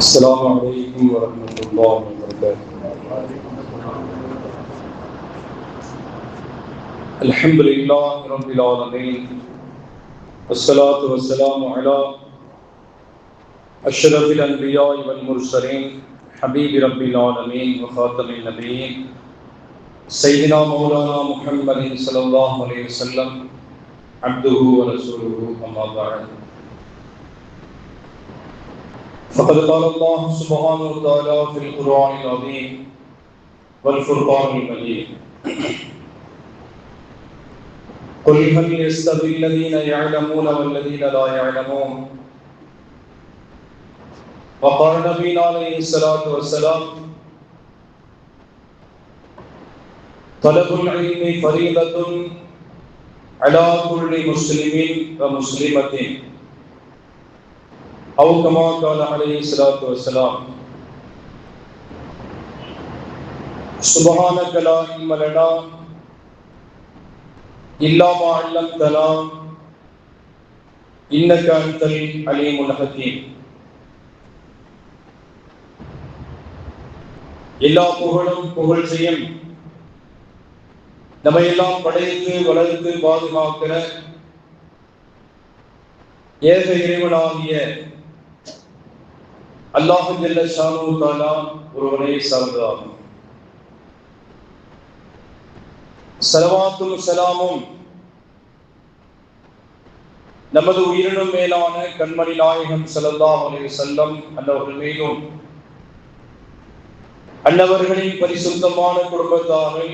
السلام عليكم ورحمة الله وبركاته. الحمد لله رب العالمين والصلاة والسلام على أشرف الأنبياء والمرسلين حبيب رب العالمين وخاتم النبيين سيدنا مولانا محمد صلى الله عليه وسلم عبده ورسوله أما بعد. فقد قال الله سبحانه وتعالى في القرآن العظيم والفرقان المجيد: قل هل يستوي الذين يعلمون والذين لا يعلمون. وقال نبينا عليه الصلاة والسلام: طلب العلم فريضة على كل مسلم ومسلمة أو كما قال عليه الصلاة والسلام. سبحانك لا علم لنا إلا ما علمتنا إنك أنت العليم الحكيم. எல்லா புகழும் புகழ்ச்சியும் நம்ம எல்லாம் படைத்து வளர்த்து பாதுகாக்கிற ஏக இறைவனாகிய அல்லாஹ் ஜல்ல ஷானு தஆலா ஒருவனை சார்ந்ததாகும். ஸலவாத்தும் ஸலாமும் நமது உயிரினும் மேலான கண்மணி நாயகம் ஸல்லல்லாஹு அலைஹி வஸல்லம் அன்னவர்கள் மீதும், அன்னவர்களின் பரிசுத்தமான குடும்பத்தார்கள்,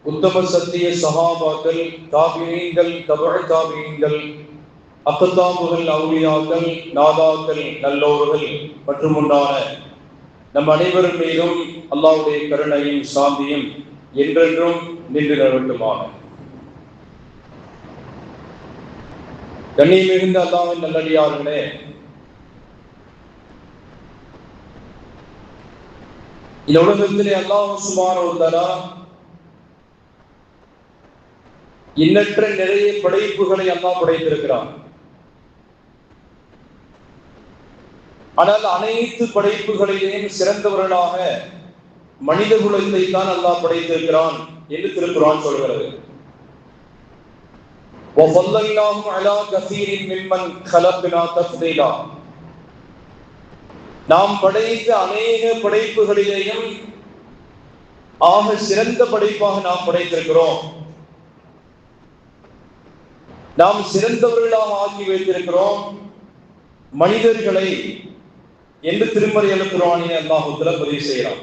உத்தம சத்திய சஹாபாக்கள், தாபிஈன்கள், தபஅ தாபிஈன்கள், அக்தாபுகள், அவுலியாக்கள், நாதாக்கள், நல்லோர்கள் மற்றும் உண்டான நம் அனைவரும் மீதும் அல்லாஹ்வுடைய கருணையும் சாந்தியும் என்றென்றும் நின்று நிலவட்டுமாக. கண்ணியம் மிகுந்த அல்லாஹ்வின் நல்லடியார்களே, இந்த உலகத்திலே அல்லாஹ் சுப்ஹானஹு வ தஆலா எண்ணற்ற நிறைய படைப்புகளை அல்லாஹ் படைத்திருக்கிறான். ஆனால் அனைத்து படைப்புகளிலேயும் சிறந்தவர்களாக மனித குலத்தை தான் அல்லாஹ் படைத்திருக்கிறான் என்று திருக்குர்ஆன் சொல்கிறது. وَفَضَّلْنَاهُمْ عَلَى كَثِيرٍ مِّمَّنْ خَلَقْنَا تَفْضِيلًا. நாம் படைத்த அநேக படைப்புகளிலேயும் ஆக சிறந்த படைப்பாக நாம் படைத்திருக்கிறோம். நாம் சிறந்தவர்களாக ஆக்கி வைத்திருக்கிறோம் மனிதர்களை என்று திருமறை எழுத்துறானியை அல்லாஹ் தஆலா பதிவு செய்கிறான்.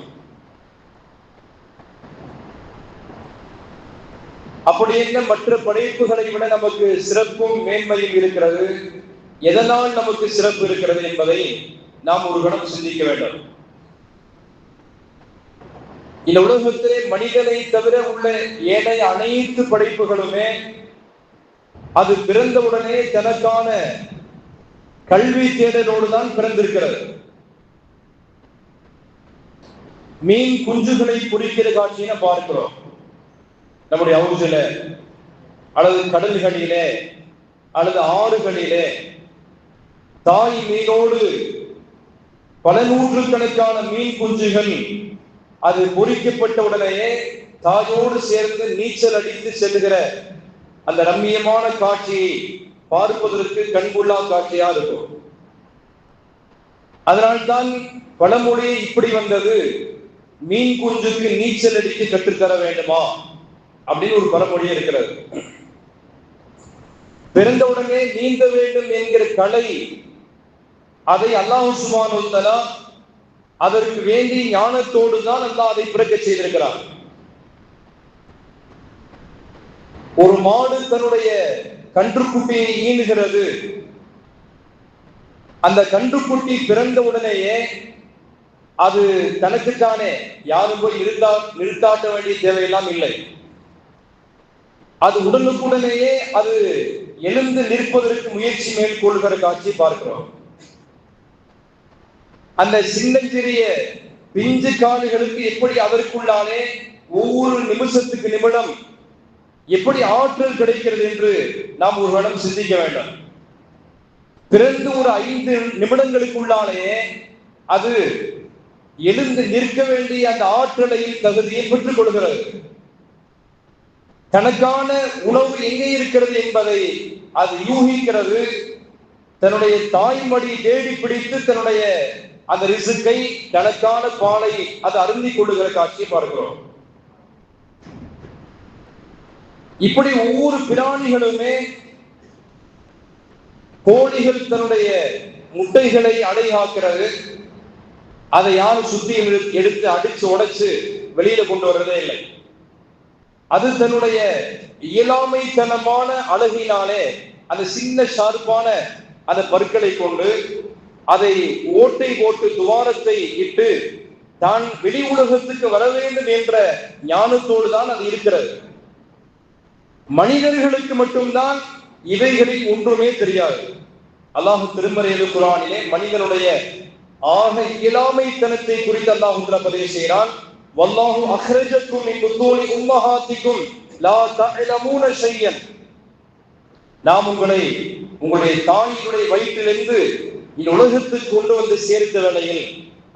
அப்படி என்ன மற்ற படைப்புகளை விட நமக்கு சிறப்பும் மேன்மையும் இருக்கிறது? எதனால் நமக்கு சிறப்பு இருக்கிறது என்பதை நாம் ஒரு கணம் சிந்திக்க வேண்டும். இந்த உலகத்திலே மனிதனை தவிர உள்ள ஏனைய அனைத்து படைப்புகளுமே அது பிறந்தவுடனே தனக்கான கல்வி தேடலோடு தான் பிறந்திருக்கிறது. மீன் குஞ்சுகளை பொறிக்கிற காட்சியை பார்க்கிறோம் நம்முடைய ஹவுஸ்ல, அல்லது கடல்களிலே, அல்லது ஆறுகளிலே. தாய் மீனோடு பல நூற்றுக்கணக்கான மீன் குஞ்சுகள் அது பொறிக்கப்பட்ட உடனேயே தாயோடு சேர்ந்து நீச்சல் அடித்து செல்லுகிற அந்த ரம்மியமான காட்சியை பார்ப்பதற்கு கண்கொள்ளா காட்சியா இருக்கும். அதனால்தான் பழமொழி இப்படி வந்தது: மீன் குஞ்சுக்கு நீச்சல் அடித்து கற்றுத்தர வேண்டுமா அப்படின்னு ஒரு பழமொழி இருக்கிறது. பிறந்தவுடனே நீந்த வேண்டும் என்கிற கலை, அதை அல்லாஹ் சுப்ஹானஹு வ தஆலா அதற்கு வேண்டி ஞானத்தோடு தான் அல்லாஹ் அதை பிறக்க செய்திருக்கிறார். ஒரு மாடு தன்னுடைய கன்றுக்குட்டியை ஈனுகிறது. அந்த கன்றுக்குட்டி பிறந்த உடனேயே அது தனக்குத்தானே யாரும் போய் நிறுத்தாட்ட வேண்டிய தேவையெல்லாம் இல்லை. அது உடனுக்குடனேயே அது எழுந்து நிற்பதற்கு முயற்சி மேற்கொள்கிற காட்சி பார்க்கிறோம். அந்த சின்னஞ்சிறிய பிஞ்சு கால்களுக்கு எப்படி அதற்குள்ளானே ஒவ்வொரு நிமிஷத்துக்கு நிமிடம் எப்படி ஆற்றல் கிடைக்கிறது என்று நாம் ஒரு கணம் சிந்திக்க வேண்டும். பிறந்து ஒரு 5 நிமிடங்களுக்குள்ளாலேயே அது எழுந்து நிற்க வேண்டிய அந்த ஆற்றலையும் தகுதியை பெற்றுக் கொள்கிறது. தனக்கான உணவு எங்கே இருக்கிறது என்பதை அது யூகிக்கிறது. தன்னுடைய தாய்மடி தேடி பிடித்து தன்னுடைய அந்த ரிசுக்கை, தனக்கான பாலை அது அருந்திக் கொள்ளுகிற காட்சியை பார்க்கிறோம். இப்படி ஒவ்வொரு பிராணிகளுமே, கோழிகள் தன்னுடைய முட்டைகளை அடைகாக்கிறது. அதை யாரும் சுத்தி எடுத்து அடிச்சு உடைச்சு வெளியில கொண்டு வர்றதே இல்லை. அது தன்னுடைய இயலாமைத்தனமான அழகினாலே அந்த சின்ன ஷார்ப்பான அந்த பற்களை கொண்டு அதை ஓட்டை போட்டு துவாரத்தை இட்டு தான் வெளி உலகத்துக்கு வர வேண்டும் என்ற ஞானத்தோடு தான் அது இருக்கிறது. மனிதர்களுக்கு மட்டும்தான் இவைகளில் ஒன்றுமே தெரியாது. அல்லாஹ் திருமறையில் குர்ஆனிலே மனிதனுடைய ஆக இயலாமைத்தனத்தை குறித்து அல்லாஹ் பதிவு செய்கிறான். வல்லாஹு அக்ரஜக்கும் மின் புத்தூனி உம்மஹாத்திக்கும் லா தஅலமூன ஷையன். நாம் உங்களை உங்களுடைய தாயினுடைய வயிற்றிலிருந்து இந்த உலகத்துக்கு கொண்டு வந்து சேர்த்த வேளையில்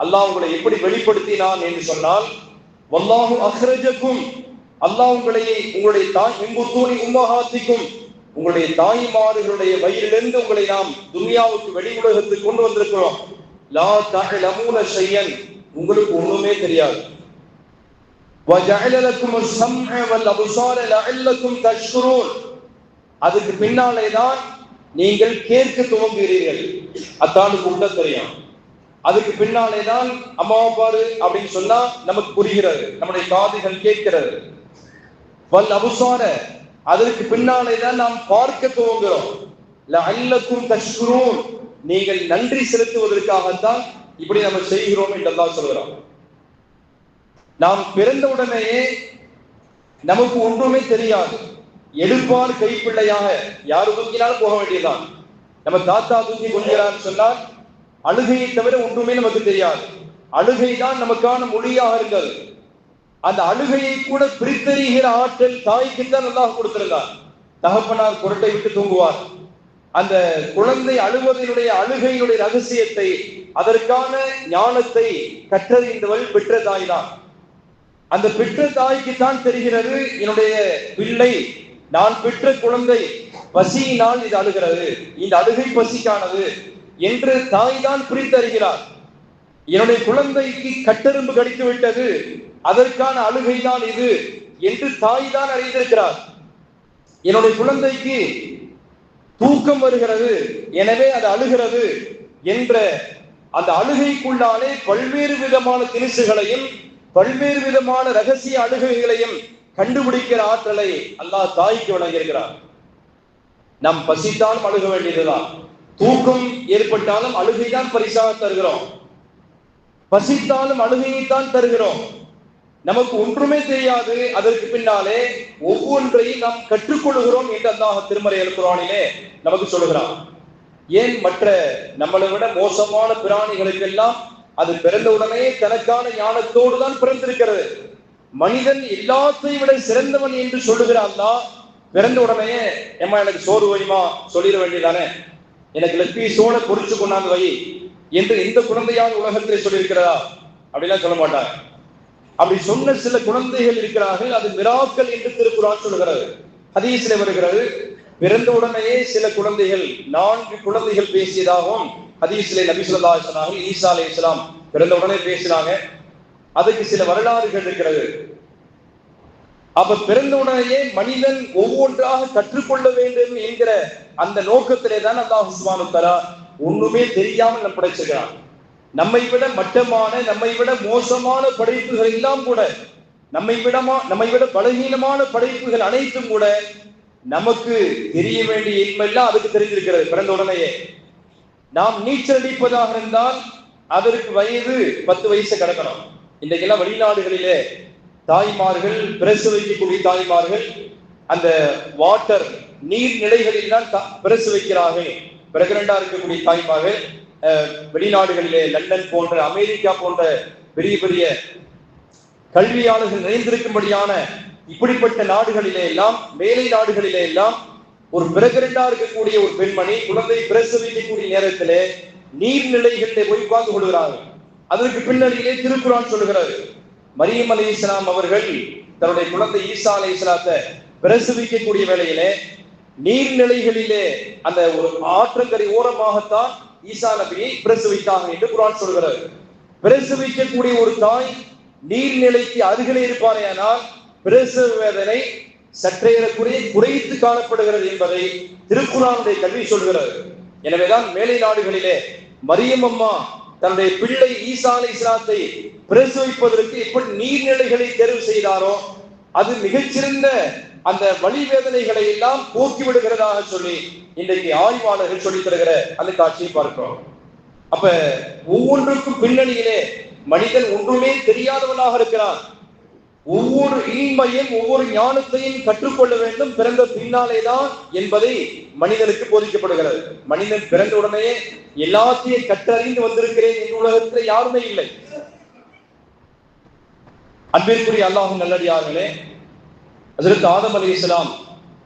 அல்லாஹ் உங்களை எப்படி வெளிப்படுத்தினான் என்று சொன்னால், வல்லாஹு அக்ரஜக்கும், அல்லாஹ் உங்களுடைய தாய் மின் புத்தூனி உம்மஹாத்திக்கும், உங்களுடைய தாய்மார்களுடைய வயிறிலிருந்து உங்களை நாம் துன்யாவுக்கு வெளி உலகத்துக்கு கொண்டு வந்திருக்கிறோம். லா தஅலமூன ஷையன், உங்களுக்கு ஒண்ணுமே தெரியாது. வஜஅல லக்கும் அஸ்-ஸம்அ வல் அப்சார லஅல்லக்கும் தஷ்குரூன், அதுக்கு பின்னாலே தான் நீங்கள் கேட்க துவங்குகிறீர்கள். அத்தானுக்கு உண்ட தெரியும். அதுக்கு பின்னாலே தான் அம்மாவை பாரு அப்படின்னு சொன்னா நமக்கு புரிகிறது, நம்முடைய காதுகள் கேட்கிறது. வல் அப்சார, அதற்கு பின்னாலே தான் நாம் பார்க்க துவங்குகிறோம். லஅல்லக்கும் தஷ்குரூன், நீங்கள் நன்றி செலுத்துவதற்காகத்தான் இப்படி நம்ம செய்கிறோம் என்று அல்லாஹ் சொல்கிறான். நாம் பிறந்த உடனேயே நமக்கு ஒன்றுமே தெரியாது. எடுப்பார் கைப்பிள்ளையாக யாரு தூக்கினாலும் போக வேண்டியதுதான். நம்ம தாத்தா தூக்கி கொள்கிறான்னு சொன்னால் அழுகையை தவிர ஒன்றுமே நமக்கு தெரியாது. அழுகை தான் நமக்கான மொழியாக இருந்தது. அந்த அழுகையை கூட பிரித்தறிகிற ஆற்றல் தாய்க்குத்தான் அல்லாஹ் கொடுத்திருந்தார். தகப்பனார் குரட்டை விட்டு தூங்குவார். அந்த குழந்தை அழுவதனுடைய அழுகையினுடைய ரகசியத்தை, அதற்கான ஞானத்தை கற்றறிந்தவள் பெற்ற தாய் தான். அந்த பெற்ற தாய்க்கு தான் தெரிகிறது, என்னுடைய பிள்ளை, நான் பெற்ற குழந்தை பசியினால் இது அழுகிறது, இந்த அழுகை பசிக்கானது என்று தாய் தான் பிரித்தறிகிறார். என்னுடைய குழந்தைக்கு கட்டெரும்பு கடித்து விட்டது, அதற்கான அழுகை தான் இது என்று தாய் தான் அறிந்திருக்கிறார். என்னுடைய குழந்தைக்கு தூக்கம் வருகிறது, எனவே அது அழுகிறது என்ற அந்த அழுகைக்குள்ளாலே பல்வேறு விதமான திணிசுகளையும் பல்வேறு விதமான ரகசிய அழுகைகளையும் கண்டுபிடிக்கிற ஆற்றலை அல்லாஹ் தாய்க்கு வழங்கியிருக்கிறார். நாம் பசித்தாலும் அழுக வேண்டியதுதான், தூக்கம் ஏற்பட்டாலும் அழுகைதான் பரிசாக தருகிறோம், பசித்தாலும் அழுகையைத்தான் தருகிறோம். நமக்கு ஒன்றுமே தெரியாது. அதற்கு பின்னாலே ஒவ்வொன்றையும் நாம் கற்றுக்கொள்கிறோம் என்று அல்லாஹ் திருமறையில் குர்ஆனிலே நமக்கு சொல்லுகிறான். ஏன் மற்ற நம்மளை விட மோசமான பிராணிகளுக்கெல்லாம் அது பிறந்த உடனே தனக்கான ஞானத்தோடு தான் பிறந்திருக்கிறது. மனிதன் எல்லாத்தையும் விட சிறந்தவன் என்று சொல்லுகிற அல்லாஹ் பிறந்த உடனே ஏமா எனக்கு சோறு வைமா சொல்லிட வேண்டியதானே, எனக்கு லெப்பி சோளை பொறிச்சு கொண்டாந்து வை என்று இந்த குழந்தையால் உலகத்திலே சொல்லியிருக்கிறதா? அப்படிலாம் சொல்ல மாட்டாங்க. அப்படி சொன்ன சில குழந்தைகள் இருக்கிறார்கள், அது மிராக்கள் என்று திருக்குர்ஆன் சொல்கிறது. ஹதீஸிலே வருகிறது, பிறந்த உடனேயே சில குழந்தைகள் 4 குழந்தைகள் பேசியதாகவும் ஹதீஸிலே நபி ஸல்லல்லாஹு அலைஹி வஸல்லம் ஈசா அலைஹிஸ்ஸலாம் பிறந்த உடனே பேசினாங்க. அதுக்கு சில வரலாறுகள் இருக்கிறது. அப்ப பிறந்த உடனேயே மனிதன் ஒவ்வொன்றாக கற்றுக்கொள்ள வேண்டும் என்கிற அந்த நோக்கத்திலே தான் அல்லாஹ் சுப்ஹானஹு வ தஆலா ஒண்ணுமே தெரியாமல் நம்ம படைச்சிருக்கிறான். நம்மை விட மட்டமான, நம்மை விட மோசமான படைப்புகள் எல்லாம் கூட, நம்மை விட பலகீனமான படைப்புகள் அனைத்தும் கூட நமக்கு தெரிய வேண்டிய இல்மெல்லாம் அதுக்கு தெரிஞ்சிருக்கிறது பிறந்த உடனேயே. நாம் நீச்சல் அடிப்பதாக இருந்தால் அதற்கு வயது 10 வயசு கிடக்கணும். இன்றைக்கெல்லாம் வெளிநாடுகளிலே தாய்மார்கள், பிரசு வைக்கக்கூடிய தாய்மார்கள் அந்த வாட்டர் நீர்நிலைகளில் தான் பிரசு வைக்கிறார்கள். பிரெக்னண்டா இருக்கக்கூடிய தாய்மார்கள் வெளிநாடுகளிலே லண்டன் போன்ற, அமெரிக்கா போன்ற பெரிய பெரிய கல்வியாளர்கள் நிறைந்திருக்கும்படியான இப்படிப்பட்ட நாடுகளிலே எல்லாம், மேலை நாடுகளிலே எல்லாம் ஒரு பிரெக்னெண்டா இருக்கக்கூடிய ஒரு பெண்மணி குழந்தை பிரசவிக்கக்கூடிய நேரத்திலே நீர்நிலைகளிலே போய் உட்கார்ந்து கொள்கிறார்கள். அதற்கு பின்னணியிலே திருக்குர்ஆன் சொல்லுகிறது, மரியம் அலைஹிஸ்ஸலாம் அவர்கள் தன்னுடைய குழந்தை ஈசா அலைஹிஸ்ஸலாத்தை பிரசவிக்கக்கூடிய வேளையிலே நீர்நிலைகளிலே அந்த ஒரு ஆற்றங்கரை ஓரமாகத்தான் ஈசா நபியை பிரசவித்தாங்க என்று குர்ஆன் சொல்கிறது. பிரசவிக்கக்கூடிய ஒரு தாய் நீர்நிலைக்கு அருகிலே இருப்பாரேயானால் பிரசவ வேதனை சற்றேறக்குறைய குறைத்து காணப்படுகிறது என்பதை திருக்குர்ஆனுடைய கல்வி சொல்கிறது. எனவேதான் மேலை நாடுகளிலே மரியம் அம்மா தன்னுடைய பிள்ளை ஈசா அலைஹிஸ்ஸலாத்தை பிரசவிப்பதற்கு எப்படி நீர்நிலைகளை தேர்வு செய்தாரோ அது மிகச்சிறந்த அந்த வலி வேதனைகளை எல்லாம் போக்கி விடுகிறதாக சொல்லி இன்றைக்கு ஆய்வாளர்கள் சொல்லித் தருகிற அந்த காட்சியை பார்க்கிறோம். அப்ப ஒவ்வொன்றுக்கும் பின்னணியிலே மனிதன் ஒன்றுமே தெரியாதவனாக இருக்கிறான். ஒவ்வொரு இன்மையும் ஒவ்வொரு ஞானத்தையும் கற்றுக்கொள்ள வேண்டும் பிறந்த பின்னாலேதான் என்பதை மனிதனுக்கு போதிக்கப்படுகிறது. மனிதன் பிறந்த உடனே எல்லாத்தையும் கற்றறிந்து வந்திருக்கிறேன் என் உலகத்தில் யாருமே இல்லை. அன்பிற்குரிய அல்லாஹ்வின் நல்லடியார்களே, ஹஜ்ரத் ஆதம் அலைஹிஸ்ஸலாம்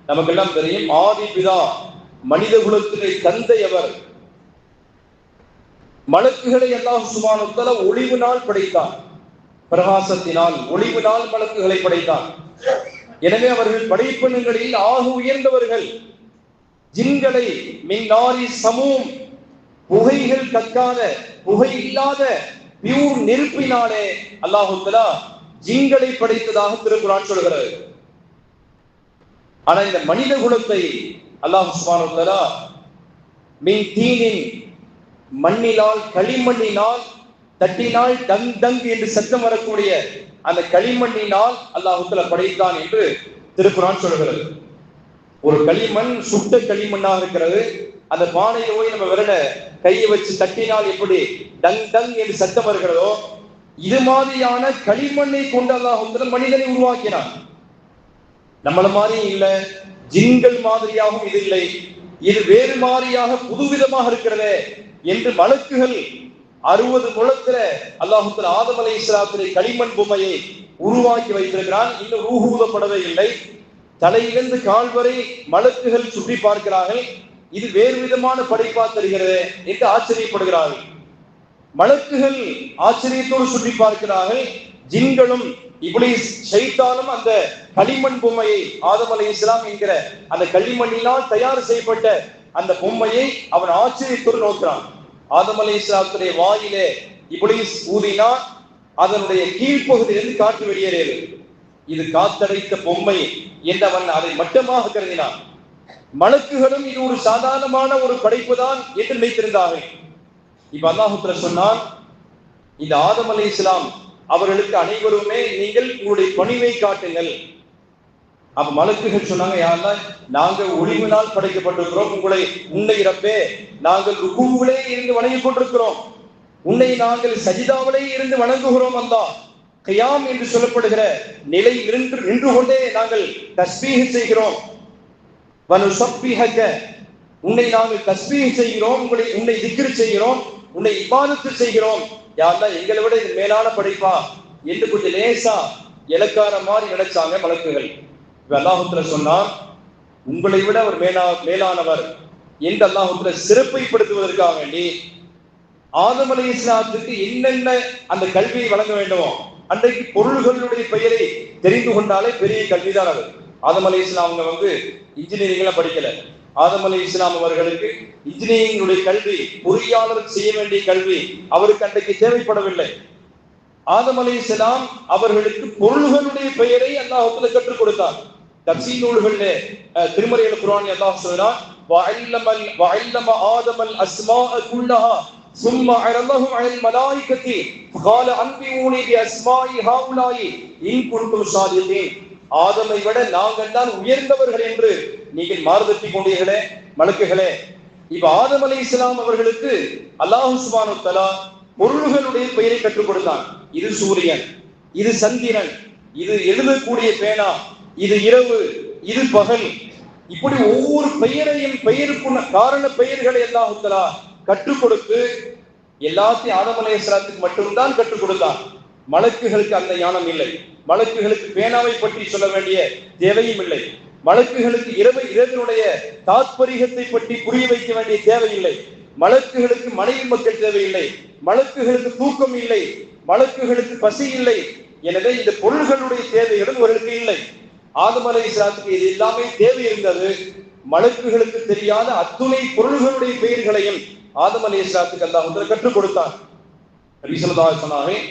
நமக்கெல்லாம் தெரியும், ஆதி பிதா, மனித குலத்திலே தந்தை அவர். மலக்குகளை அல்லாஹ் சுப்ஹானஹு வ தஆலா ஒளிவினால் படைத்தார். பிரகாசத்தினால் ஒளிவினால் மலக்குகளை படைத்தார். எனவே அவர்கள் படைப்பினங்களில் ஆக உயர்ந்தவர்கள். ஜின்களை மின் நாரி சமூம், புகைகள் கக்காத புகை இல்லாத பியூர் நெருப்பினாலே அல்லாஹ் தஆலா ஜின்களை படைத்ததாக திருக்குர்ஆன் சொல்கிறது. ஆனா இந்த மனித குலத்தை அல்லாஹ் சுப்ஹானஹு வ தஆலா மின் தீனின், மண்ணினால் களிமண்ணினால் தட்டினால் டங் டங் என்று சத்தம் வரக்கூடிய அந்த களிமண்ணினால் அல்லாஹ் தஆலா படைத்தான் என்று திருக்குர்ஆன் சொல்கிறது. ஒரு களிமண் சுட்ட களிமண்ணாக இருக்கிறது. அந்த பானையை போய் நம்ம விரல கையை வச்சு தட்டினால் எப்படி டங் டங் என்று சத்தம் வருகிறதோ இது மாதிரியான களிமண்ணை கொண்டு அல்லாஹ் தஆலா மனிதனை உருவாக்கினான். நம்மள மாதிரி இல்லை, ஜின்கள் மாதிரியாகவும் இது இல்லை, இது வேறு மாதிரியாக புதுவிதமாக இருக்கிறதே என்று மலக்குகள் 60 முழத்துல அல்லாஹ் தஆலா ஆதம் அலைஹிஸ்ஸலாத்துடைய களிமண் பொம்மையை உருவாக்கி வைத்திருக்கிறான். இன்னும் ரூஹ் ஊதப்படவே இல்லை. தலையிலிருந்து கால் வரை மலக்குகள் சுற்றி பார்க்கிறார்கள். இது வேறு விதமான படைப்பா தெரிகிறது என்று ஆச்சரியப்படுகிறார்கள். மலக்குகள் ஆச்சரியத்தோடு சுற்றி பார்க்கிறார்கள். ஜின்களும் இப்லீஸ் ஷைத்தானும் அந்த களிமண் பொம்மையை, ஆதம் அலைஹிஸ்ஸலாம் என்கிற அந்த களிமண்ணினால் தயார் செய்யப்பட்ட அந்த பொம்மையை அவன் ஆச்சரியத்தோடு நோக்கிறான். ஆதம் அலைஹிஸ்ஸலாத்துடைய வாயிலே இப்லீஸ் ஊதினா அதனுடைய கீழ்ப்பகுதியிலிருந்து காற்று வெளியேறியது. இது காத்தடைத்த பொம்மை என்றவன் அதை மட்டமாக கருதினான். மலக்குகளும் இது ஒரு சாதாரணமான ஒரு படைப்பு தான் என்று நினைத்திருந்தார்கள். இப்ப அல்லாஹ் தஆலா சொன்னான், இந்த ஆதம் அலைஹிஸ்ஸலாம் அவர்களுக்கு அனைவருமே நீங்கள் உங்களுடைய பணிவை காட்டுங்கள். அப்ப மலக்குகள் சொன்னாங்க, யா அல்லாஹ், நாங்கள் ஒளிவினால் படைக்கப்பட்டிருக்கிறோம். உன்னை ரப்பே நாங்கள் ருகூவிலே இருந்து வணங்கிக் கொண்டிருக்கிறோம். உன்னை நாங்கள் சஜிதாவிலே இருந்து வணங்குகிறோம். அல்லாஹ் கியாம் என்று சொல்லப்படுகிற நிலை நின்று கொண்டே நாங்கள் தஸ்பீஹ் செய்கிறோம். வனுஸப்பிஹக, உன்னை நாங்கள் தஸ்பீஹ் செய்கிறோம், உன்னை திக்ர் செய்கிறோம், உன்னை இபாதத்து செய்கிறோம். யா அல்லாஹ், எங்களை விட இது மேலான படைப்பா என்று கொஞ்சம் லேசா இலக்கார மாதிரி நினைச்சாங்க மலக்குகள். அல்லாஹ் தஆலா சொன்னார், உங்களை விட அவர் மேலானவர் என்று அல்லாஹ் தஆலா சிறப்பைப்படுத்துவதற்காக வேண்டி ஆதம் அலைஹிஸ்ஸலாத்துக்கு என்னென்ன அந்த கல்வியை வழங்க வேண்டுமோ, அன்றைக்கு பொருள்களுடைய பெயரை தெரிந்து கொண்டாலே பெரிய கல்விதான் அது. ஆதம் அலைஹிஸ்ஸலாம் அவங்க இன்ஜினியரிங் படிக்கல. ஆதம் அலைஹிஸ்ஸலாம் அவர்களுக்கு இன்ஜினியரிங் கல்வி, பொறியாளர் செய்ய வேண்டிய கல்வி அவருக்கு அன்றைக்கு தேவைப்படவில்லை. ஆதம் அலைஹிஸ்ஸலாம் அவர்களுக்கு பொருள்களுடைய பெயரை அல்லாஹ் தஆலா கற்றுக் கொடுத்தார். தஃசீர் நூல்களிலே திருமறையில் குர்ஆனில் அல்லாஹ் சொல்றான், வஅல்லம ஆதமல் அஸ்மாஅ குல்லஹா ثم عرضهم على الملائكة فقال أنبئوني بأسماء هؤلاء إن كنتم صادقين. ஆதமை விட நாங்கள் தான் உயர்ந்தவர்கள் என்று நீங்கள் மாறுதட்டி கொண்டீர்களே மலக்குகளே. இப்ப ஆதம் அலைஹிஸ்ஸலாம் அவர்களுக்கு அல்லாஹ் சுப்ஹானஹு வ தஆலா பொருள்களுடைய பெயரை கற்றுக் கொடுத்தான். இது சூரியன், இது சந்திரன், இது எழுதக்கூடிய பேனா, இது இரவு, இது பகல், இப்படி ஒவ்வொரு பெயரையும் பெயருக்குள்ள காரண பெயர்களை அல்லாஹ் தஆலா கற்றுக் கொடுத்து எல்லாத்தையும் ஆதம் அலைஹிஸ்ஸலாத்துக்கு மட்டும்தான் கற்றுக் கொடுத்தான். மலக்குகளுக்கு அந்த ஞானம் இல்லை. மலக்குகளுக்கு பேனாவை பற்றி சொல்ல வேண்டிய தேவையும் இல்லை. மலக்குகளுக்கு இரவினுடைய தாத்பரியத்தை பற்றி புரிய வைக்க வேண்டிய தேவையில்லை. மலக்குகளுக்கு மனைவி மக்கள் தேவையில்லை, மலக்குகளுக்கு தூக்கம் இல்லை, மலக்குகளுக்கு பசி இல்லை. எனவே இந்த பொருள்களுடைய தேவைகளும் அவர்களுக்கு இல்லை. ஆதம் அலைஹிஸ்ஸலாத்துக்கு இது எல்லாமே தேவை இருந்தது. மலக்குகளுக்கு தெரியாத அத்துணை பொருள்களுடைய பெயர்களையும் ஆதம் அலைஹிஸ்ஸலாத்துக்கு அல்லாஹ் கற்றுக் கொடுத்தார். நபி ஸல்லல்லாஹு அலைஹி வஸல்லம்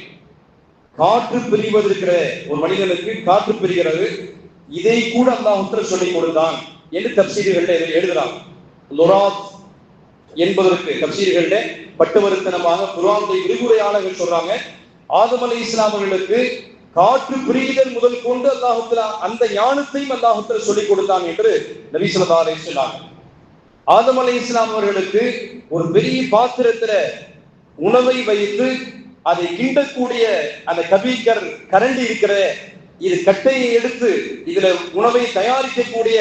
காற்று பிரிவது இருக்கிற ஒரு மனிதனுக்கு காற்று பிரிகிறது, இதை கூட அல்லாஹ் சொல்லிக் கொடுத்தான் என்று தப்சீர்கள் எழுதுறாங்க. லொராத் என்பதற்கு தப்சீர்கள பட்டுவருத்தனமாக குர்ஆனுடைய விரிவுரையாளர்கள் சொல்றாங்க, ஆதம் அலைஹிஸ்ஸலாம் அவர்களுக்கு காற்று பிரிதல் முதல் கொண்டு அல்லாஹ் தஆலா அந்த ஞானத்தையும் அல்லாஹ் தஆலா சொல்லிக் கொடுத்தான் என்று நபி ஸல்லல்லாஹு அலைஹி வஸல்லம். ஆதம் அலைஹிஸ்ஸலாம் அவர்களுக்கு ஒரு பெரிய பாத்திரத்துல உணவை வைத்து அதை கிண்டக்கூடிய அந்த கபீக்கர் கரண்டி இருக்கிற இது கட்டையை எடுத்து இதுல உணவை தயாரிக்கக்கூடிய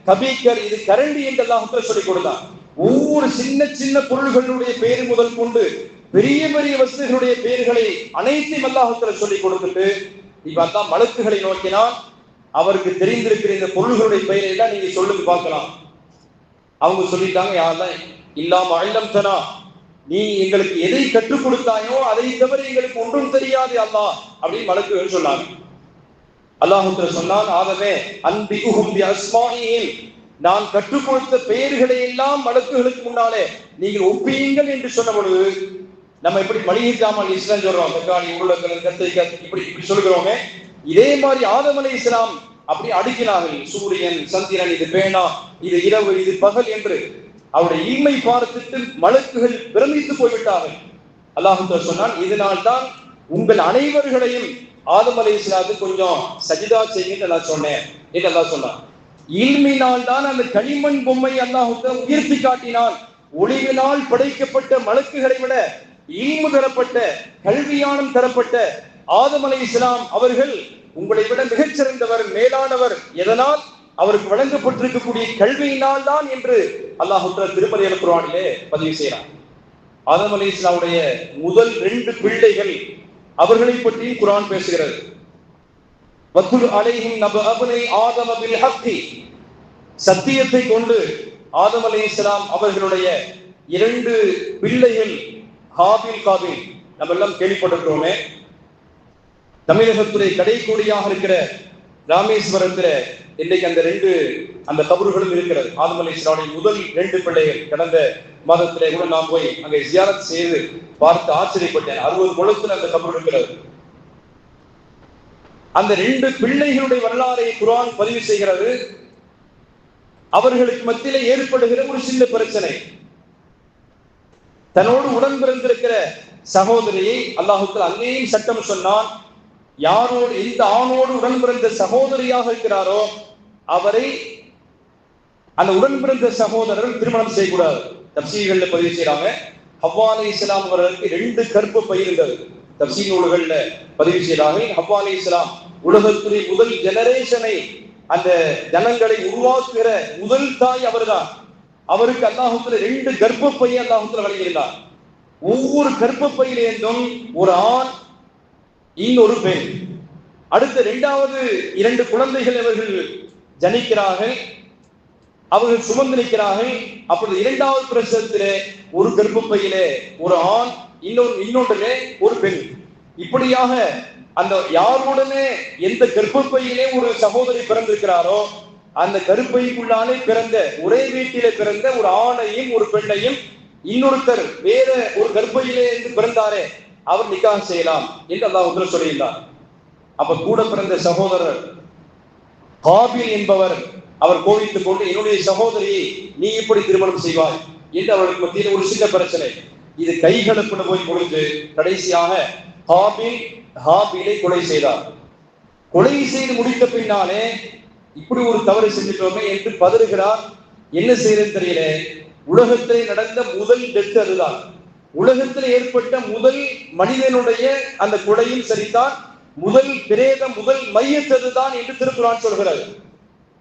கபீக்கர் இது கரண்டி என்று அல்லாஹ் சொல்லிக் கொடுத்தான். ஒவ்வொரு சின்ன சின்ன பொருள்களுடைய பெயர் முதல் கொண்டு பெரிய பெரிய வஸ்துகளுடைய பெயர்களை அனைத்தையும் அல்லாஹ் சொல்லிக் கொடுத்துட்டு இப்ப அதான் மலக்குகளை நோக்கினால் அவருக்கு தெரிந்திருக்கிற இந்த பொருள்களுடைய பெயரை எல்லாம் நீங்க சொல்லுங்க பார்க்கலாம். அவங்க சொல்லிட்டாங்க, யாரெல்லாம் இல்லாம அல்லம் தனா, நீ எங்களுக்கு எதை கற்றுக் கொடுத்தாயோ அதை தவிர எங்களுக்கு ஒன்றும் தெரியாது அல்லாஹ் அப்படின்னு மலக்குகள் சொன்னாங்க. அல்லாஹ் சொன்னான், ஆதமே அன்பிகுஹும் பிஅஸ்மாஇஹிம், நான் கற்றுக் கொடுத்த பெயர்களை எல்லாம் மலக்குகளுக்கு முன்னாலே நீங்கள் ஒப்பியுங்கள் என்று சொன்ன பொழுது, நம்ம எப்படி மளிகை ஜாமான் இஸ்லாம் சொல்றோம், தக்காளி உருளைக்கிழங்கு கத்திரிக்காய் இப்படி சொல்கிறோமே, இதே மாதிரி ஆதம் அலைஹிஸ்ஸலாம் அப்படி அடுக்கினார்கள். சூரியன் சந்திரன், இது பேனா, இது இரவு, இது பகல் என்று அவருடைய இன்மை பார்த்துட்டு மலக்குகள் பிரமித்து போய்விட்டார்கள். அல்லாஹ் சொன்னான், இதனால் தான் உங்கள் அனைவர்களையும் ஆதம் அலைஹிஸ்ஸலாத்துக்கு கொஞ்சம் சஜிதா செய்யுங்க நான் சொன்னேன் என்று அல்லாஹ் சொன்னான். இல்மினால் தான் அந்த களிமண் பொம்மை அல்லாஹ் உயர்த்தி காட்டினான். ஒளிவினால் படைக்கப்பட்ட மலக்குகளை விட இல்மு தரப்பட்ட கல்வியானம் தரப்பட்ட ஆதம் அலைஹிஸ்ஸலாம் அவர்கள் உங்களை விட மிகச்சிறந்தவர், மேலானவர். எதனால்? அவருக்கு வழங்கப்பட்டிருக்கக்கூடிய கல்வியினால் தான் என்று அல்லாஹ் திருமறை குர்ஆனிலே பதிவு செய்கிறார். ஆதம் அலைஹிஸ்ஸலாமுடைய முதல் 2 பிள்ளைகள் அவர்களை பற்றி குர்ஆன் பேசுகிறது. வத்துல் அலைஹிம் நபஅ அப்னை ஆதம பில் ஹக்கி, சத்தியத்தை கொண்டு ஆதம் அலைஹிஸ்ஸலாம் அவர்களுடைய 2 பிள்ளைகள் ஹாபில் காபில் நம்ம எல்லாம் கேள்விப்பட்டிருக்கிறோமே. தமிழகத்துடைய கடைக்கோடியாக இருக்கிற ராமேஸ்வரத்துல இன்னைக்கு அந்த கபறுகளும் இருக்கிறது. ஆதம் அலைஹிஸ்ஸலாமுடைய முதல் 2 பிள்ளைகள். கடந்த மாதத்திலே கூட நான் போய் அங்கே ஜியாரத் செய்து பார்த்து ஆச்சரியப்பட்டேன். 60 குளத்துல அந்த கபறு இருக்கிறது. அந்த 2 பிள்ளைகளுடைய வரலாறை குர்ஆன் பதிவு செய்கிறது. அவர்களுக்கு மத்தியிலே ஏற்படுகிற ஒரு சின்ன பிரச்சனை. தன்னோடு உடன் பிறந்திருக்கிற சகோதரியை அல்லாஹ் தஆலா அங்கேயும் சட்டம் சொன்னான், யாரோடு எந்த ஆணோடு உடன் பிறந்த சகோதரியாக இருக்கிறாரோ அவரை அந்த உடன் பிறந்த சகோதரர் திருமணம் செய்யக்கூடாது. தப்சீர்கள்ல பதிவு செய்யறாங்க, ஹவ்வா அலைஹிஸ்ஸலாம் அவர்களுக்கு 2 கர்ப்பப்பை இருந்தது. தப்சீர் நூல்கள்ல பதிவு செய்யறாங்க, ஹவ்வா அலைஹிஸ்ஸலாம் உலகத்துடைய முதல் ஜெனரேஷனை, அந்த ஜனங்களை உருவாக்குகிற முதல் தாய் அவர்தான். அவருக்கு அல்லாஹ் 2 கர்ப்பப்பையை அல்லாஹ் வழங்கியிருந்தார். ஒவ்வொரு கர்ப்பப்பையிலிருந்தும் ஒரு ஆண், இன்னொரு பெண். அடுத்த 2வது 2 குழந்தைகள் அவர்கள் ஜனிக்கிறார்கள், அவர்கள் சுமந்து நிற்கிறார்கள். அப்பொழுது 2வது பிரசவத்திலே ஒரு கர்ப்பப்பையிலே ஒரு ஆண், இன்னொன்றிலே ஒரு பெண். இப்படியாக அந்த யாருடனே எந்த கர்ப்பப்பையிலே ஒரு சகோதரி பிறந்திருக்கிறாரோ அந்த கருப்பைக்குள்ளாலே பிறந்த, ஒரே வீட்டிலே பிறந்த ஒரு ஆணையும் ஒரு பெண்ணையும் இன்னொருத்தர் வேற ஒரு கர்ப்பையிலே இருந்து பிறந்தாரே அவர் நிக்காஹ் செய்யலாம் என்று அல்லாஹ் சொல்லியிருந்தார். அப்ப கூட பிறந்த சகோதரர் ஹாபில் என்பவர் அவர் கோவித்துக் கொண்டு, என்னுடைய சகோதரியை நீ இப்படி திருமணம் செய்வாய் என்று அவருக்கு மத்தியில் ஒரு சின்ன பிரச்சனை. இது கைகலப்புல போய் முடிந்து கடைசியாக ஹாபிலை கொலை செய்தார். கொலை செய்து முடித்த பின்னாலே இப்படி ஒரு தவறு செஞ்சிட்டோமே என்று பதறுகிறார். என்ன செய்யறது தெரியல. உலகத்தில் நடந்த முதல் டெத் அதுதான். உலகத்தில் ஏற்பட்ட முதல் மனிதனுடைய அந்த கொலையும் சரிதான், முதல் பிரேதம், முதல் மையத்ததுதான் என்று திருக்குர்ஆன் சொல்கிறது.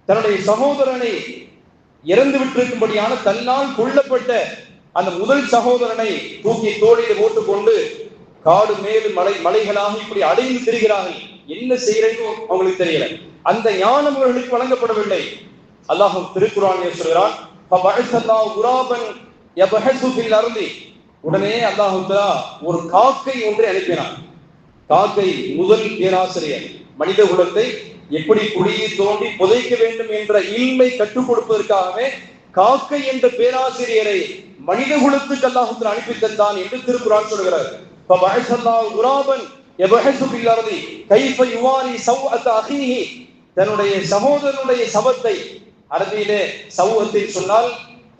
தன்னுடைய சகோதரனை இறந்து விட்டிருக்கும்படியான தன்னால் கொல்லப்பட்ட அந்த முதல் சகோதரனை தூக்கி தோளில் போட்டுக்கொண்டு காடு மேல் மலைகளாக இப்படி அடைந்து திரிகிறார்கள். என்ன செய்யறதுன்னு அவங்களுக்கு தெரியல. அந்த ஞானம் அவர்களுக்கு வழங்கப்படவில்லை. அல்லாஹ் திருக்குர்ஆனிலே சொல்கிறான், ஃபபஅஸல்லாஹு குராபன் யபஹஸு ஃபில் அர்தி. உடனே அல்லாஹ் தஆலா ஒரு காக்கை ஒன்றை அனுப்பினான். காக்கை முதல் பேராசிரியர் மனித குலத்தை எப்படி குழியை தோண்டி புதைக்க வேண்டும் என்ற இல்மை கற்றுக் கொடுப்பதற்காகவே காக்கை என்ற பேராசிரியரை மனித குலத்துக்கு அல்லாஹ் அனுப்பி தந்தான் என்று திருக்குர்ஆன் சொல்கிறார். ஃபபஅஸல்லாஹு குராபன் யபஹஸு ஃபில் அர்தி கைஃப யுவாரி சௌஅத அஹீஹி. தன்னுடைய சகோதரனுடைய சவத்தை, அரபியிலே சௌஅத்தை சொன்னால்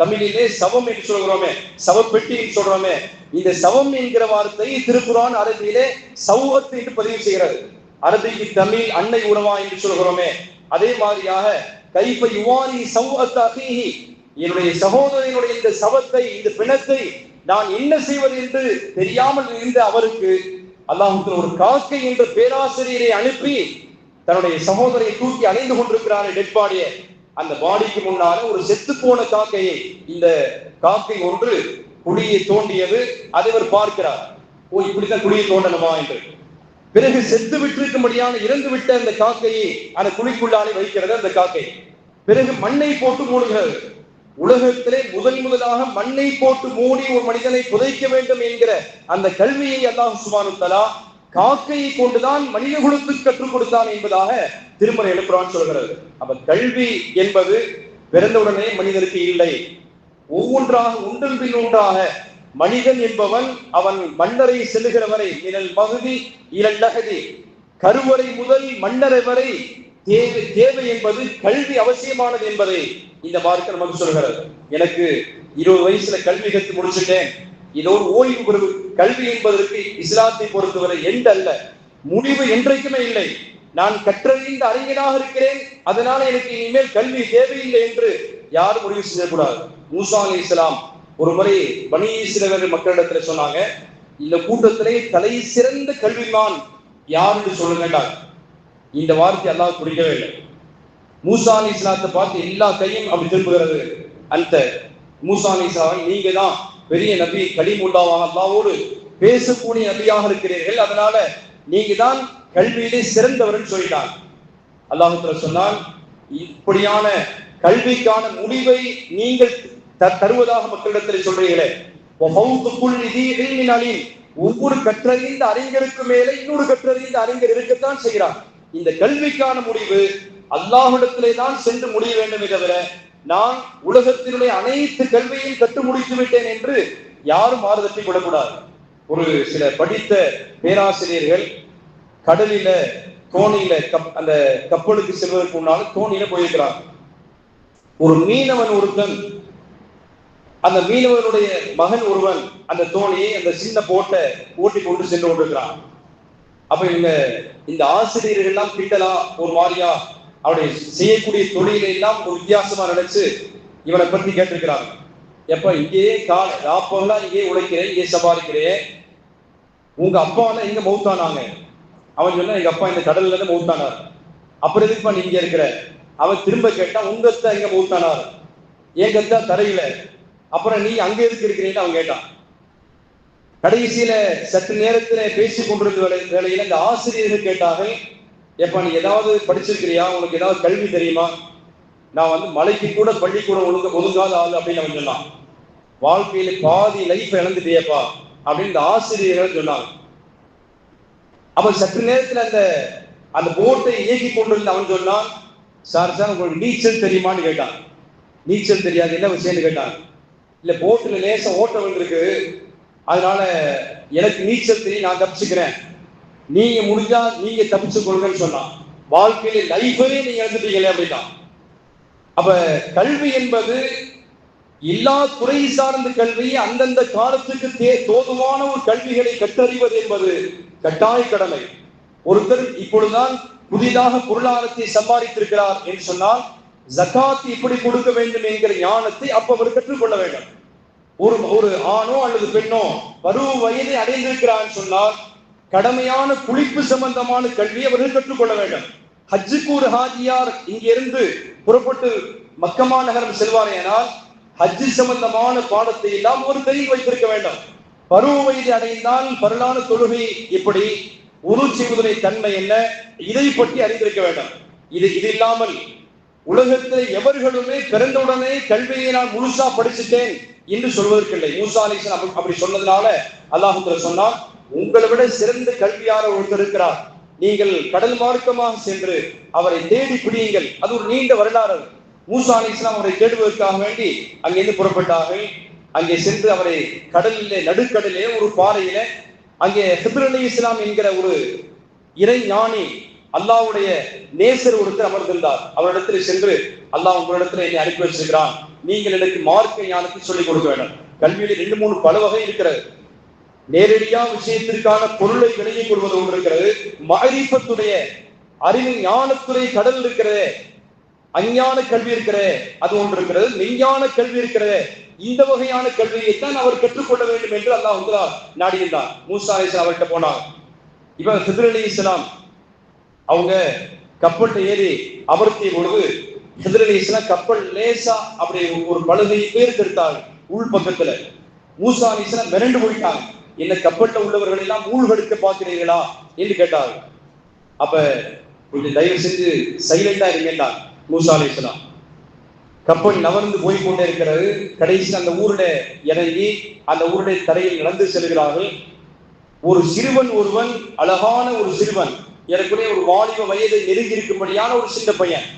தமிழிலே சவம் என்று சொல்கிறோமே, சவப்பெட்டி என்று சொல்றோமே, இந்த சவம் என்கிற வார்த்தை திருக்குர்ஆன் அரபியிலே சௌஅத் என்று பதிவு செய்கிறது. அரபிக்கு தமிழ் அன்னை உறவா என்று சொல்கிறோமே, அதே மாதிரியாக கைஃப யுவாரி சௌஅத அஹீஹி, என்னுடைய சகோதரனுடைய இந்த சவத்தை, இந்த பிணத்தை நான் என்ன செய்வது என்று தெரியாமல் இருந்த அவருக்கு அல்லாஹ் ஒரு காக்கை என்ற பேராசிரியரை அனுப்பி தன்னுடைய சகோதரை தூக்கி அணைந்து கொண்டிருக்கிறார் டெட் பாடியை. அந்த பாடிக்கு முன்னால ஒரு செத்து போன காக்கையை, இந்த காக்கை ஒன்று குழியை தோண்டியது. அதை அவர் பார்க்கிறார், ஓ இப்படித்தான் குழியை தோண்டணுமா என்று. பிறகு செத்து விட்டிருக்கும்படியான இறந்து விட்ட அந்த காக்கையை அந்த குழிக்குள்ளாலே வைக்கிறது அந்த காக்கை. பிறகு மண்ணை போட்டு மூடுகிறது. உலகத்திலே முதலாக மண்ணை போட்டு மூடி ஒரு மனிதனை புதைக்க வேண்டும் என்கிற அந்த கல்வியை அல்லாஹ் சுப்ஹானஹு வ தஆலா காக்கையை கொண்டுதான் மனித குலத்துக்கு கற்றுக் கொடுத்தான் என்பதாக திருமறை குர்ஆன் சொல்கிறது. அப்ப கல்வி என்பது பிறந்தவுடனே மனிதருக்கு இல்லை, ஒவ்வொன்றாக ஒன்றன் பின் ஒன்றாக மனிதன் என்பவன் அவன் மன்னரை செல்லுகிற வரை, மினல் மஹ்தி இலல் லஹதி, கருவறை முதல் மன்னரை வரை தேவை என்பது கல்வி அவசியமானது என்பதை இந்த மார்க்கம் நமக்கு சொல்கிறது. எனக்கு 20 வயசுல கல்வி கற்று முடிச்சுட்டேன், இதோடு ஓய்வு பெறுவது. கல்வி என்பதற்கு இஸ்லாத்தை பொறுத்தவரை எண்ட் அல்ல, முடிவு என்றைக்குமே இல்லை. நான் கற்றறிந்த அறிஞனாக இருக்கிறேன், அதனால எனக்கு இனிமேல் கல்வி தேவையில்லை என்று யாரும் முடிவு செய்யக்கூடாது. மூசா அலைஹிஸ்ஸலாம் ஒரு முறை பனி இஸ்ரவேல் மக்களிடத்துல சொன்னாங்க, இந்த கூட்டத்திலே தலை சிறந்த கல்விமான் யார் என்று சொல்லுங்க. இந்த வார்த்தை அல்லாஹ் பிடிக்கவே இல்லை. மூசா அலைஹிஸ்ஸலாத்தை பார்த்து எல்லா கையும் அப்படி திரும்புகிறது. அந்த மூசா அலைஹிஸ்ஸலாம், நீங்க தான் பெரிய நபி, கலீமுல்லாஹ், அல்லாஹ்வோடு பேசக்கூடிய நபியாக இருக்கிறீர்கள், அதனால நீங்க தான் கல்வியிலே சிறந்தவர்னு சொல்லிட்டாங்க. அல்லாஹ் தஆலா சொன்னான், இப்படியான கல்விக்கான முடிவை நீங்கள் தருவதாக மக்களிடத்தில் சொல்றீங்களே, ஒவ்வொரு கற்றறிந்த அறிஞருக்கு மேலே இன்னொரு கற்றறிந்த அறிஞர் இருக்கத்தான் செய்கிறார். இந்த கல்விக்கான முடிவு அல்லாஹ்விடத்திலே தான் சென்று முடிய வேண்டுமே தவிர, நான் உலகத்தினுடைய அனைத்து கல்வியையும் கற்று முடித்து விட்டேன் என்று யாரும் மாறுதட்டி விடக்கூடாது. ஒரு சில படித்த பேராசிரியர்கள் கடலில தோணியில அந்த கப்பலுக்கு செல்வதற்கு முன்னால் தோணியில போயிருக்கிறார். ஒரு மீனவன் ஒருத்தன், அந்த மீனவனுடைய மகன் ஒருவன் அந்த தோணியை, அந்த சின்ன போட்டை ஓட்டி கொண்டு சென்று கொண்டிருக்கிறான். அப்ப இந்த ஆசிரியர்கள் எல்லாம் கிண்டலா ஒரு மாதிரியா அவருடைய செய்யக்கூடிய தொழிலை எல்லாம் ஒரு வித்தியாசமா நினைச்சு இவனை பற்றி கேட்டிருக்கிறாங்க. எப்ப இங்கேயே ராப்பெல்லாம் இங்கேயே உழைக்கிறேன், இங்கே சம்பாதிக்கிறேன், உங்க அப்பா எல்லாம் எங்க மௌத்தானாங்க? அவன் சொன்னா, எங்க அப்பா இந்த கடல்ல இருந்து மௌத்தானார். அப்புறம் எதுக்குப்பா நீ இங்க இருக்கிற? அவன் திரும்ப கேட்டா, உங்க அத்தா எங்க மௌத்தானார்? எங்க அத்தா தரையில. அப்புறம் நீ அங்க எதுக்கு இருக்கிறீன்னு அவன் கேட்டான். கடைசியில சற்று நேரத்துல பேசிக் கொண்டிருந்த வேளையில இந்த ஆசிரியர்கள் கேட்டார்கள், எப்ப நீ ஏதாவது படிச்சிருக்கிறியா, உனக்கு ஏதாவது கல்வி தெரியுமா? நான் மலைக்கு கூட பள்ளிக்கூடம் ஒதுங்காத ஆள் அப்படின்னு அவன் சொன்னான். வாழ்க்கையில பாதி லைஃப் இழந்துட்டியப்பா அப்படின்னு இந்த ஆசிரியர்கள் சொன்னாங்க. அப்ப சற்று நேரத்துல அந்த போட்டை இயக்கி கொண்டிருந்த அவன் சொன்னான், சார் உங்களுக்கு நீச்சல் தெரியுமான்னு கேட்டான். நீச்சல் தெரியாது, என்ன விஷயம்னு கேட்டான். இல்ல போட்டுல லேச ஓட்டம் வந்திருக்கு, அதனால எனக்கு நீச்சல் தெரியும், நான் தப்பிச்சுக்கிறேன், நீங்க முடிஞ்சா நீங்க தப்பிச்சு கொள்ளுங்கன்னு சொன்னான். வாழ்க்கையில லைஃபே நீங்க எழுந்துட்டீங்களே அப்படின்னா. அப்ப கல்வி என்பது எல்லா துறை சார்ந்த கல்வி, அந்தந்த காலத்துக்கு தோதுவான ஒரு கல்விகளை கற்றறிவது என்பது கட்டாய கடமை. ஒருத்தர் இப்பொழுதுதான் புதிதாக பொருளாதாரத்தை சம்பாதித்திருக்கிறார் என்று சொன்னால், ஜகாத் இப்படி கொடுக்க வேண்டும் என்கிற ஞானத்தை அப்ப அவர் கற்றுக்கொள்ள வேண்டும். ஒரு ஆணோ அல்லது பெண்ணோ பருவ வயதை அடைந்திருக்கிறார் சொன்னால், கடமையான குளிப்பு சம்பந்தமான கல்வி அவர்கள் கற்றுக்கொள்ள வேண்டும். ஹஜ்ஜுக்கு ஒரு ஹாஜியார் இங்கிருந்து புறப்பட்டு மக்கமா நகரம் செல்வாரேனால் ஹஜ்ஜு சம்பந்தமான பாடத்தை எல்லாம் ஒரு கையில் வைத்திருக்க வேண்டும். பருவ வயதை அடைந்தால் பரலான தொழுகை எப்படி, உரு செய்வதுடைய தன்மை என்ன, இதை பற்றி அறிந்திருக்க வேண்டும். இது இல்லாமல் உலகத்தில் எவர்களுமே பிறந்தவுடனே கல்வியை நான் முழுசா படிச்சுட்டேன் என்று சொல்வதற்கில்லை. மூசா அலைஹிஸ்ஸலாம் அப்படி சொன்னதுனால அல்லாஹ் சொன்னார், உங்களை விட சிறந்த கல்வியாளர் ஒருத்தர் இருக்கிறார், நீங்கள் கடல் மார்க்கமாக சென்று அவரை தேடி பிடியுங்கள். அது ஒரு நீண்ட வரலாறு. மூசா அலைஹிஸ்ஸலாம் அவரை தேடுவதற்காக வேண்டி அங்கிருந்து புறப்பட்டார்கள். அங்கே சென்று அவரை கடலிலே, நடுக்கடலே ஒரு பாறையில, அங்கே ஹிப்ர் அலைஹிஸ்ஸலாம் என்கிற ஒரு இறை ஞானி, அல்லாஹ்வுடைய நேசர் ஒருத்தர் அமர்ந்திருந்தார். அவரிடத்தில் சென்று, அல்லாஹ் உங்களிடத்துல என்னை அனுப்பி வச்சிருக்கிறான், நீங்கள் எனக்கு மார்க்க ஞானத்தை சொல்லிக் கொடுக்க வேண்டும். கல்வியில 2-3 பல வகை இருக்கிறது. நேரடியா விஷயத்திற்கான பொருளை விளங்கிக் கொள்வது ஒன்று இருக்கிறது. மஅரிஃபத்துடைய அறிவு ஞானத்துடைய கடல் இருக்கிறது. அஞ்ஞான கல்வி இருக்கிறது, அது ஒன்று இருக்கிறது. மெய்ஞான கல்வி இருக்கிறது. இந்த வகையான கல்வியைத்தான் அவர் கற்றுக்கொள்ள வேண்டும் என்று அல்லாஹ் நாடியிருந்தார். மூசா அலைஹிஸ்ஸலாம் அவர்கிட்ட போனாங்க. இப்ப ஹிப்ர் அலைஹிஸ்ஸலாம் அவங்க கப்பல்ல ஏறி அமர்த்திய பொழுது, ஹிப்ர் அலைஹிஸ்ஸலாம் கப்பல் லேசா அப்படி ஒரு பலகையை பேர்த்தெடுத்தாங்க உள் பக்கத்துல. மூசா அலைஹிஸ்ஸலாம் மிரண்டு போயிட்டாங்க. என்ன கப்பல்ல உள்ளவர்கள் எல்லாம் மூழ்கெடுக்க பார்க்கிறீர்களா என்று கேட்டாங்க. அப்ப கொஞ்சம் தயவு செஞ்சு சைலண்டா இருங்கண்டா மூசா அலைஹிஸ்ஸலாம். கப்பல் நகர்ந்து போய் கொண்டே இருக்கிறது. கடைசி அந்த ஊருட இறங்கி அந்த ஊருடைய தரையில் நடந்து செல்கிறார்கள். ஒரு சிறுவன் ஒருவன், அழகான ஒரு சிறுவன், ஏறக்குறைய ஒரு வாலிப வயதை நெருங்கி இருக்கும்படியான ஒரு சின்ன பையன்,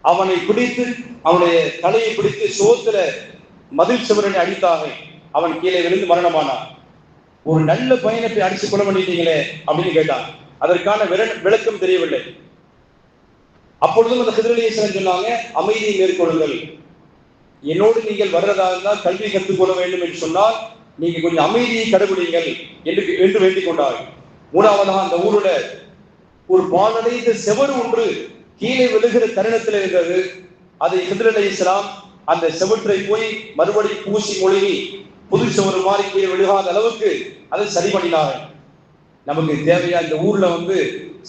அவனை பிடித்து, அவனுடைய தலையை பிடித்து சோத்துல மதில் சுவரனை அடித்தாக அவன் கீழே விழுந்து மரணமானான். ஒரு நல்ல பையனை போய் அடிச்சு கொலை பண்ணிட்டீங்களே அப்படின்னு கேட்டான். அதற்கான விளக்கம் தெரியவில்லை. அப்பொழுதும் அந்த ஹிப்ர் அலைஹிஸ்ஸலாம் சொன்னாங்க, அமைதியை மேற்கொள்ளுங்கள், என்னோடு நீங்கள் வர்றதா இருந்தால் கல்வி கற்றுக்கொள்ள வேண்டும் என்று சொன்னால் நீங்க கொஞ்சம் அமைதியை கடைபிடிங்கள் என்று வேண்டிக் கொண்டார்கள். மூணாவதாக அந்த ஊருட ஒரு பாலடைந்த செவரு ஒன்று கீழே விழுகிற தருணத்தில் இருந்தது. அதை ஹிப்ர் அலைஹிஸ்ஸலாம் அந்த செவற்றை போய் மறுபடியும் பூசி மொழிகி புது செவரு மாதிரி கீழே விழுகாத அளவுக்கு அதை சரி பண்ணினார்கள். நமக்கு தேவையா இந்த ஊர்ல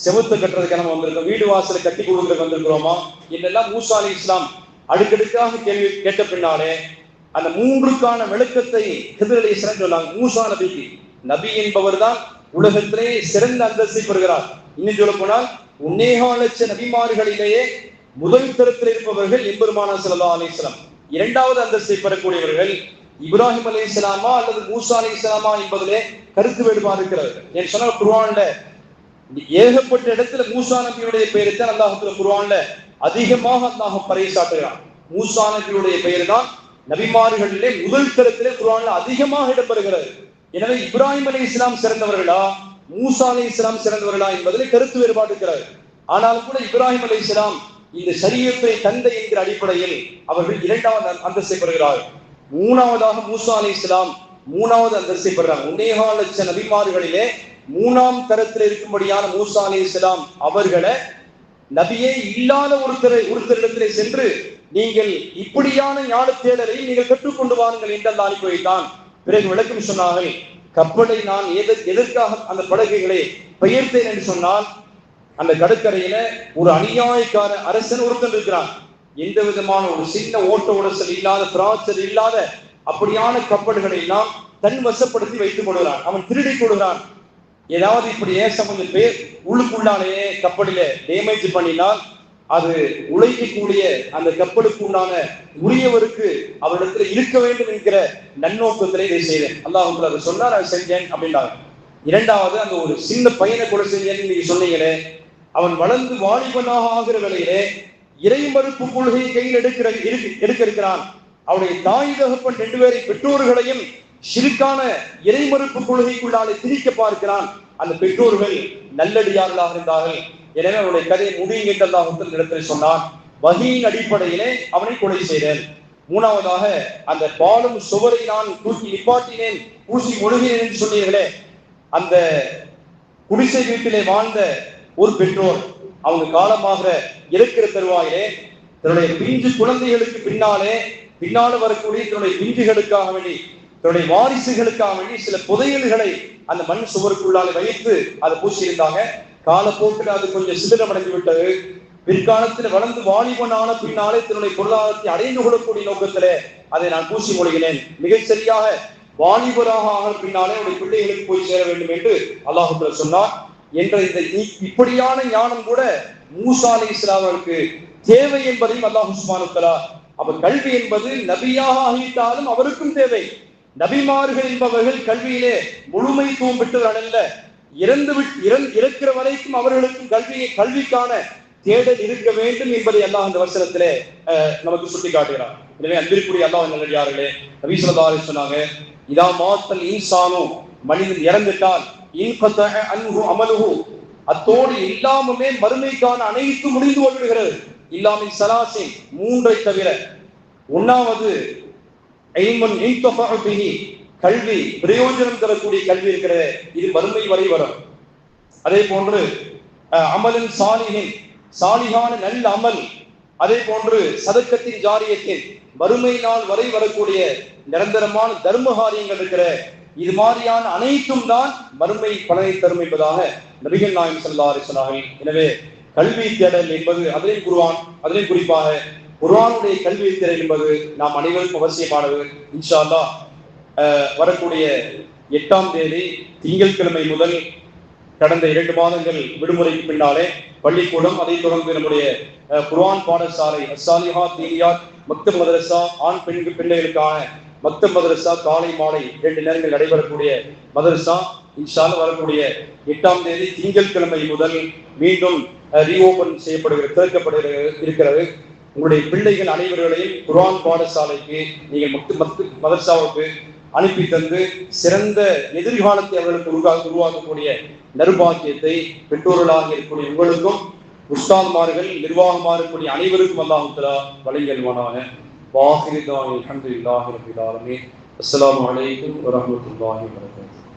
செவத்தை கட்டுறதுக்கு நம்ம வந்திருக்கோம், வீடு வாசலை கட்டி கொடுக்கறதுக்கு வந்திருக்கிறோமா இதெல்லாம் மூசா அலைஹிஸ்ஸலாம் அடுக்கடுக்காக கேள்வி கேட்ட பின்னாலே அந்த 3க்கான விளக்கத்தை ஹிப்ர் அலைஹிஸ்ஸலாம் சொன்னாங்க. மூசா நபிக்கு, நபி என்பவர் தான் உலகத்திலே சிறந்த அந்தஸ்தை பெறுகிறார். இன்னும் சொல்ல போனால் 1.25 லட்சம் நபிமார்களிலேயே முதல் தரத்தில் இருப்பவர்கள் எம்பெருமானார் ஸல்லல்லாஹு அலைஹி வஸல்லம். 2வது அந்தஸ்தை பெறக்கூடியவர்கள் இப்ராஹிம் அலைஹிஸ்ஸலாமா அல்லது மூசா அலைஹிஸ்ஸலாமா என்பதிலே கருத்து வேறுபாடு இருக்கிறது. ஏன் சொன்னால் குர்ஆன்ல ஏகப்பட்ட இடத்துல மூசா நபியுடைய பெயரை தான் அல்லாஹ் குர்ஆன்ல அதிகமாக அல்லாஹ் பறைசாற்றுகிறான். மூசா நபியுடைய பெயர் தான் நபிமார்களிலே முதல் தரத்திலே குர்ஆன்ல அதிகமாக இடம்பெறுகிறது. எனவே இப்ராஹிம் அலைஹிஸ்ஸலாம் சிறந்தவர்களா மூசா அலைஹிஸ்ஸலாம் சிறந்தவர்களா என்பதிலே கருத்து வேறுபாடு இருக்கிறது. ஆனாலும் கூட இப்ராஹிம் அலைஹிஸ்ஸலாம் இந்த ஷரியத்தை தந்தை என்கிற அடிப்படையில் அவர்கள் 2வது அந்தஸ்தை பெறுகிறார்கள். 3ஆவதாக மூசா அலைஹிஸ்ஸலாம் 3வது அந்தஸ்தை பெறுறாங்க. 1.25 லட்சம் நபிமார்களிலே 3ஆம் தரத்தில் இருக்கும்படியான மூசா அலைஹிஸ்ஸலாம் அவர்களை நபியே இல்லாத ஒருத்தரிடத்திலே சென்று நீங்கள் இப்படியான ஞான தேடலை நீங்கள் கற்றுக்கொண்டு வாருங்கள் என்று அல்லாஹ் அனுப்பி வைத்தான். பிறகு விளக்கம் சொன்னார்கள், கப்பலை நான் எதற்காக அந்த படகுகளை பெயர்த்தேன் என்று சொன்னால், அந்த கடற்கரையில ஒரு அநியாயக்கார அரசன் ஒருத்தன் இருக்கிறான். எந்த விதமான ஒரு சின்ன ஓட்ட உடசல் இல்லாத, பிராச்சல் இல்லாத அப்படியான கப்பல்களை எல்லாம் தன் வசப்படுத்தி வைத்துக் கொள்கிறான். அவன் திருடி கொள்கிறான். ஏதாவது இப்படி கொஞ்சம் பேர் உள்ளுக்குள்ளாலேயே கப்பலில டேமேஜ் பண்ணினால் அது உழைக்கக்கூடிய அந்த கப்பலுக்கு உண்டான உரியவருக்கு அவரிடத்தில் இருக்க வேண்டும் என்கிற நன்னோக்கத்திலே இதை செய்தேன். அல்லாஹ் அதை சொன்னார், அதை செஞ்சேன் அப்படின்னாங்க. 2வது அந்த ஒரு சின்ன பையனை கூட செஞ்சேன்னு நீங்க சொன்னீங்களே, அவன் வளர்ந்து வாலிபனாக ஆகிற வேளையிலே இறை மறுப்பு கொள்கையை கையில் எடுக்க இருக்கிறான். அவனுடைய தாய் தகப்பன் 2 பேரை பெற்றோர்களையும் ஷிர்கான இறை மறுப்பு கொள்கைக்குள்ளாலே திரிக்க பார்க்கிறான். அந்த பெற்றோர்கள் நல்லடியார்களாக இருந்தார்கள். எனவே அவனுடைய கதையை முடியும் என்று அல்லாஹ் இடத்தில் சொன்னான். வஹீயின் அடிப்படையிலே அவனை கொலை செய்தேன். 3ஆவதாக அந்த பாலும் சுவரை நான் தூக்கி நிப்பாட்டினேன், பூசி மொழிகிறேன் என்று சொன்னீர்களே, அந்த குடிசை வீட்டிலே வாழ்ந்த ஒரு பெற்றோர் அவங்க காலமாக இருக்கிற தருவாயிலே தன்னுடைய பிஞ்சு குழந்தைகளுக்கு பின்னால வரக்கூடிய தன்னுடைய பிஞ்சுகளுக்காக வேண்டி, தன்னுடைய வாரிசுகளுக்காக வேண்டி சில புதையல்களை அந்த மண் சுவருக்குள்ளாலே வைத்து அதை பூசியிருந்தாங்க. காலப்போக்கில் அது கொஞ்சம் சிதிலமடைந்து விட்டது. பிற்காலத்தில் வளர்ந்து வாலிபனான பின்னாலே தன்னுடைய பொருளாதாரத்தை அடைந்து கொள்ளக்கூடிய நோக்கத்திலே அதை நான் பூசி மொழிகிறேன். மிகச்சரியாக வாலிபராக ஆக பின்னாலே அவருடைய பிள்ளைகளுக்கு போய் சேர வேண்டும் என்று அல்லாஹ் சொன்னார் என்ற இந்த இப்படியான ஞானம் கூட மூசா அலைஹிஸ்ஸலாமுக்கு தேவை என்பதையும் அல்லாஹ் சுப்ஹானஹு வ தஆலா, அப்ப கல்வி என்பது நபியாக ஆகிட்டாலும் அவருக்கும் தேவை. நபிமார்கள் என்பவர்கள் கல்வியிலே முழுமைத்துவம் பெற்றவர்கள் அல்ல. இறக்கிற வரைக்கும் அவர்களுக்கும் கல்விக்கான தேடல் இருக்க வேண்டும் என்பதை அல்லாஹ் அந்த வசனத்திலே நமக்கு சுட்டி காட்டுகிறார். எனவே அன்பிற்குரிய அல்லாஹ் நல்லடியார்களே, நபி ஸல்லல்லாஹு அலைஹி சொன்னாங்க, இதா மாத்தல் இன்சானு, மனிதன் இறந்துட்டால் இன்கதஅ அன்ஹு அமலுஹு, அத்தோடு எல்லாமே மறுமைக்கான அனைத்து முடிந்து போய்விடுகிறது. இல்லாமின் சலாசின், மூன்றை தவிர. ஒன்னாவது இல்முன் யுன்தஃபஉ பிஹி, கல்வி பிரயோஜனம் தரக்கூடிய கல்வி இருக்கிறது, இது மறுமை வரை வரும். அதே போன்று அமலின் சாலிஹின், சாலிஹான நல்ல அமல். அதே போன்று சதக்கத்தின் ஜாரியத்தின், மறுமை நாள் வரை வரக்கூடிய நிரந்தரமான தர்ம காரியங்கள் இருக்கிற, இது மாதிரியான அனைத்தும் தான் மறுமை பலனை தரும் என்பதாக நபிகள் நாயகம் ஸல்லல்லாஹு அலைஹி வஸல்லம். எனவே கல்வி தேடல் என்பது அதிலே குறிப்பாக குர்ஆனுடைய கல்வி தேடல் என்பது நாம் அனைவருக்கும் அவசியமானது. இன்ஷா அல்லாஹ் வரக்கூடிய 8ஆம் தேதி திங்கட்கிழமை முதல் கடந்த 2 மாதங்கள் விடுமுறைக்கு பின்னாலே பள்ளிக்கூடம், அதைத் தொடர்ந்து நம்முடைய குர்ஆன் பாடசாலை அஸ்ஸாலிஹாத் தீனியாத் மக்தப் மதரசா, ஆண் பெண் பிள்ளைகளுக்கான மக்தப் மதரசா காலை மாலை 2 நேரங்கள் நடைபெறக்கூடிய மதரசா இன்ஷா அல்லாஹ் வரக்கூடிய 8ஆம் தேதி திங்கட்கிழமை முதல் மீண்டும் ரீஓபன் இருக்கிறது. உங்களுடைய பிள்ளைகள் அனைவர்களையும் குர்ஆன் பாடசாலைக்கு நீங்கள் மக்தப் மதரசாவுக்கு அனுப்பி தந்து சிறந்த எதிர்காலத்தை அவர்களுக்கு உருவாக்கக்கூடிய நற்பாக்கியத்தை பெற்றோர்களாக இருக்கக்கூடிய உங்களுக்கும், உஸ்தாத்மார்கள், நிர்வாகமாக இருக்கக்கூடிய அனைவருக்கும் அல்லாஹ் தஆலா வழங்கியல்வானாக. வாஹிரு தாவா அல்ஹம்துலில்லாஹி ரப்பில் ஆலமீன். அஸ்ஸலாமு அலைக்கும் வரஹ்மத்துல்லாஹி வபரகாத்துஹு.